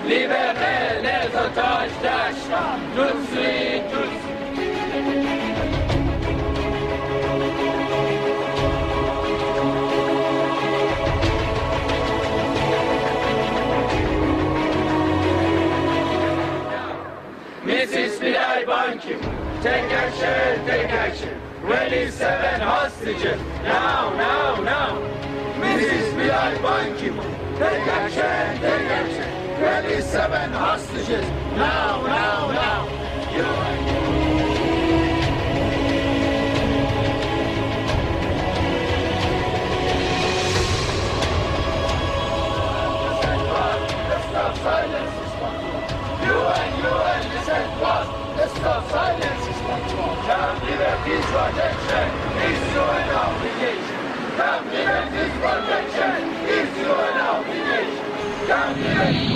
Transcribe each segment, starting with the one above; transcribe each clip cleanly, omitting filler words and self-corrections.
libérer les otages d'Ashram, tout de suite, tout de suite. Mrs. Bilal Ban Ki-moon, take action, release 7 hostages, now, now, now. Mrs. Bilal Ban Ki-moon, take action, release 7 hostages, now, now, now. Stop silence is control. UN, listen to us. Stop silence is control. Camp Liberty's protection is UN obligation. Camp Liberty's protection is UN obligation. Camp Liberty.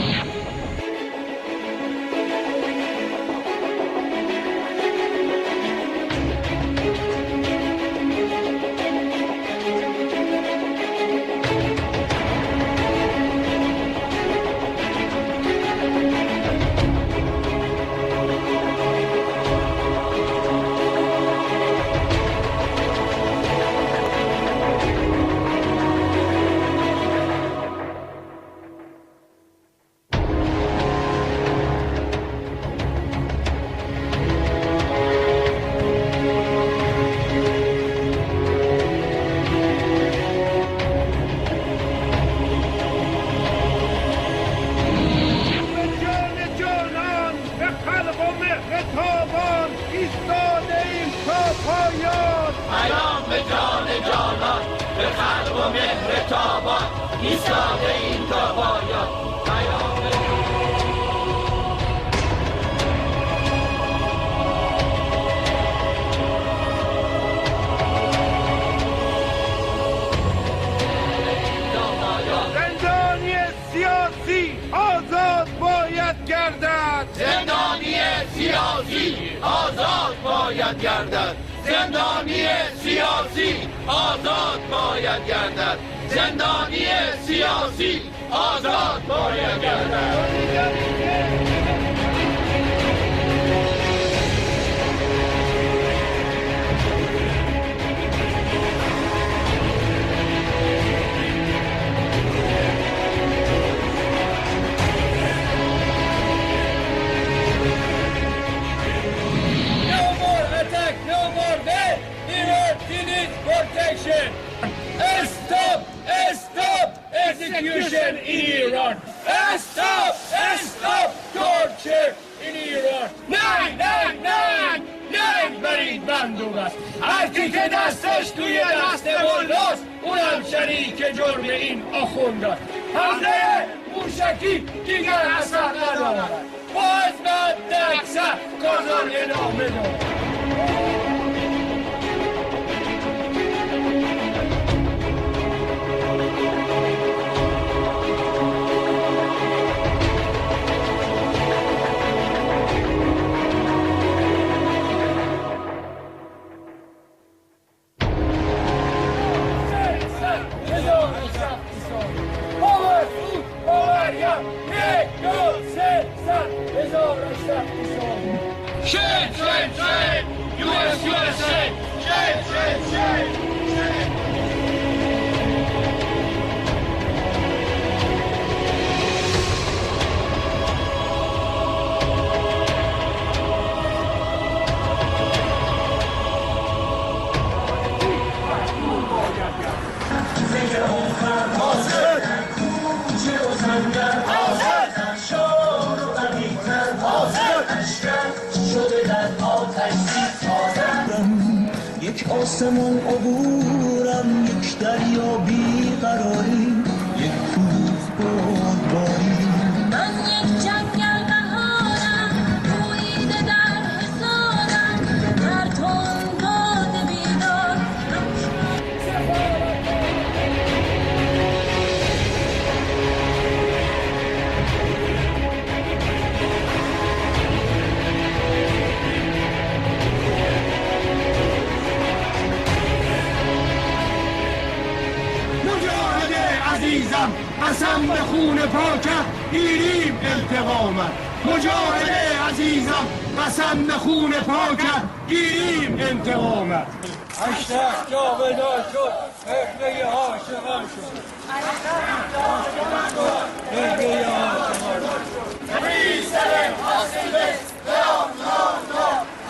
زندانی سیاسی آزاد باید گردد. زندانی سیاسی آزاد باید گردد. Stop execution in Iran. Stop torture in Iran. نه برید بندوق است. هر کی که دستش توی دست ملاست اونم شریک جرم این آخوندان. حمله موشکی دیگر اثر ندارد. باز من اکثر کازان نامه دارد. Shame! USA! Shame! یک آسمان عبورم، یک دریا بیقراری، یک کوه بادبانی. من یک جنگل بهارم، رویده در حصارم، در تندباد بیدار عزیزم قسم به خون پاکت گیریم انتقامت مجاهد عزیزم قسم به خون پاکت گیریم انتقامت اشرف جاودان شد قبله عاشقان شد قبله عاشقان شد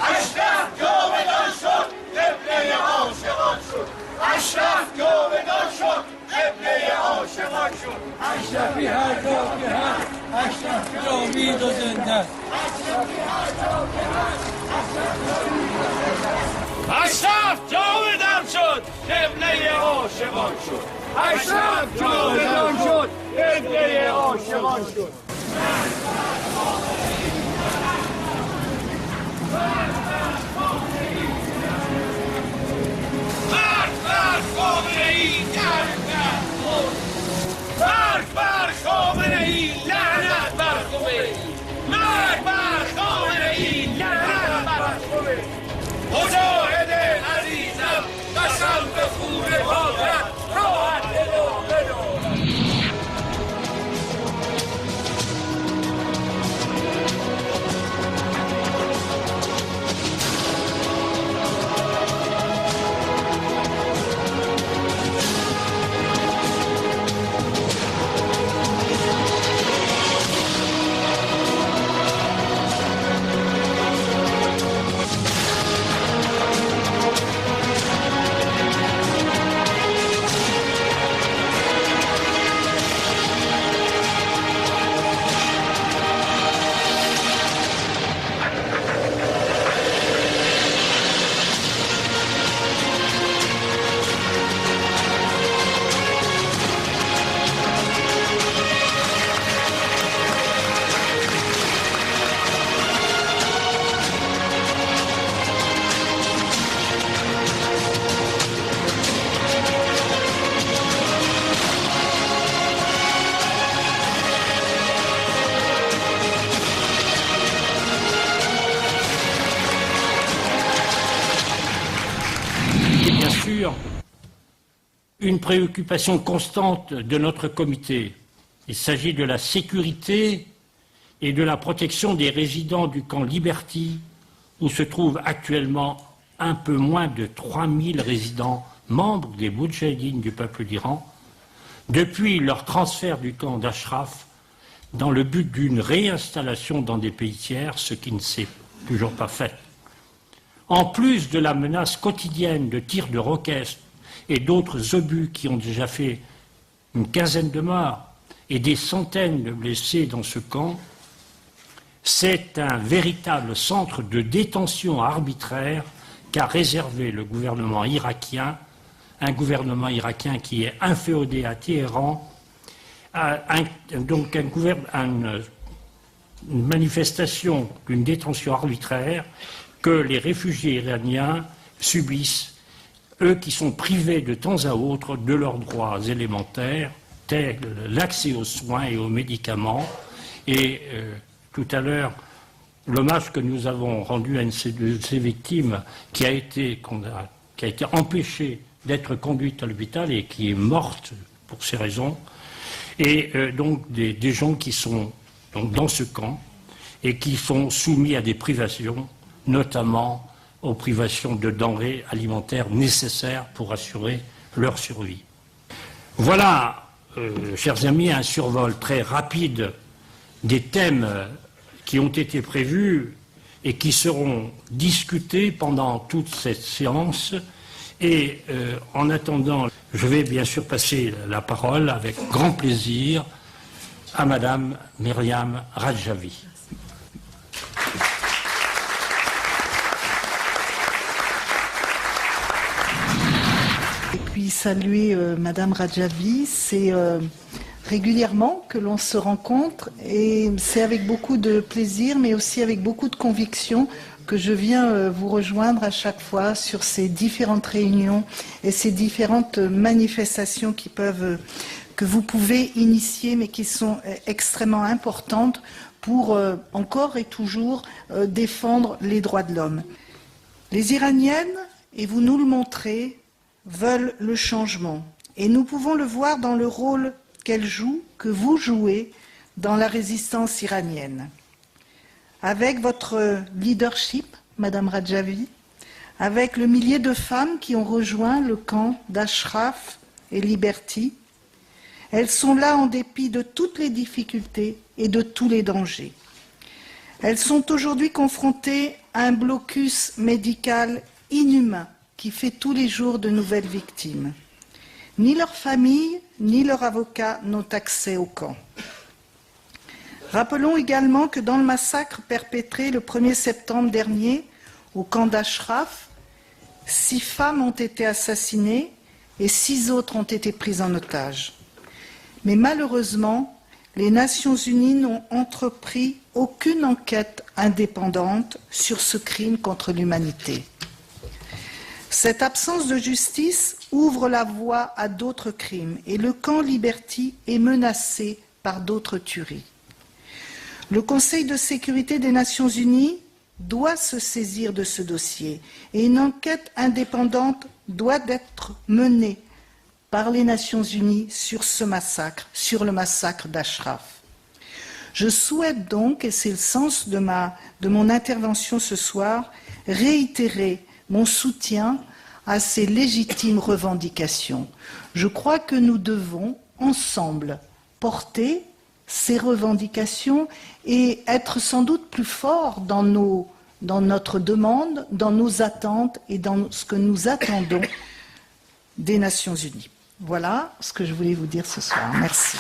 اشرف جاودان شد قبله عاشقان شد اشرف جاودان شد قبله عاشقان شد اشرفی هر جا که هست اشرف جاوید و زنده اشرف جاودان شد قبله عاشقان شد اشرف جاودان شد قبله عاشقان شد مرگ بر خامنه‌ای لعنت بر خمینی مرگ بر خامنه‌ای لعنت بر خمینی مجاهد عزیزم قسم به خون پاکت راحت ادامه دارد une préoccupation constante de notre comité. Il s'agit de la sécurité et de la protection des résidents du camp Liberty, où se trouvent actuellement un peu moins de 3000 résidents membres des Moudjahidines du peuple d'Iran, depuis leur transfert du camp d'Ashraf, dans le but d'une réinstallation dans des pays tiers, ce qui ne s'est toujours pas fait. En plus de la menace quotidienne de tirs de roquettes et d'autres obus qui ont déjà fait une quinzaine de morts et des centaines de blessés dans ce camp, c'est un véritable centre de détention arbitraire qu'a réservé le gouvernement irakien, un gouvernement irakien qui est inféodé à Téhéran, donc une manifestation d'une détention arbitraire que les réfugiés iraniens subissent, eux qui sont privés de temps à autre de leurs droits élémentaires, tels l'accès aux soins et aux médicaments. Et tout à l'heure, l'hommage que nous avons rendu à une de ces victimes qui a été empêchée d'être conduite à l'hôpital et qui est morte pour ces raisons, et donc des gens qui sont donc, dans ce camp et qui sont soumis à des privations, notamment aux privations de denrées alimentaires nécessaires pour assurer leur survie. Voilà, chers amis, un survol très rapide des thèmes qui ont été prévus et qui seront discutés pendant toute cette séance. Et en attendant, je vais bien sûr passer la parole avec grand plaisir à Madame Myriam Radjavi. Et puis saluer Madame Radjavi, c'est régulièrement que l'on se rencontre et c'est avec beaucoup de plaisir mais aussi avec beaucoup de conviction que je viens vous rejoindre à chaque fois sur ces différentes réunions et ces différentes manifestations que vous pouvez initier mais qui sont extrêmement importantes pour encore et toujours défendre les droits de l'homme. Les Iraniennes, et vous nous le montrez, veulent le changement. Et nous pouvons le voir dans le rôle qu'elle joue, que vous jouez dans la résistance iranienne. Avec votre leadership, Madame Radjavi, avec le millier de femmes qui ont rejoint le camp d'Ashraf et Liberty, elles sont là en dépit de toutes les difficultés et de tous les dangers. Elles sont aujourd'hui confrontées à un blocus médical inhumain qui fait tous les jours de nouvelles victimes. Ni leur famille, ni leur avocat n'ont accès au camp. Rappelons également que dans le massacre perpétré le 1er septembre dernier au camp d'Ashraf, 6 femmes ont été assassinées et 6 autres ont été prises en otage. Mais malheureusement, les Nations Unies n'ont entrepris aucune enquête indépendante sur ce crime contre l'humanité. Cette absence de justice ouvre la voie à d'autres crimes et le camp Liberty est menacé par d'autres tueries. Le Conseil de sécurité des Nations Unies doit se saisir de ce dossier et une enquête indépendante doit être menée par les Nations Unies sur ce massacre, sur le massacre d'Ashraf. Je souhaite donc, et c'est le sens de mon intervention ce soir, réitérer mon soutien à ces légitimes revendications. Je crois que nous devons ensemble porter ces revendications et être sans doute plus forts dans notre demande, dans nos attentes et dans ce que nous attendons des Nations Unies. Voilà ce que je voulais vous dire ce soir. Merci.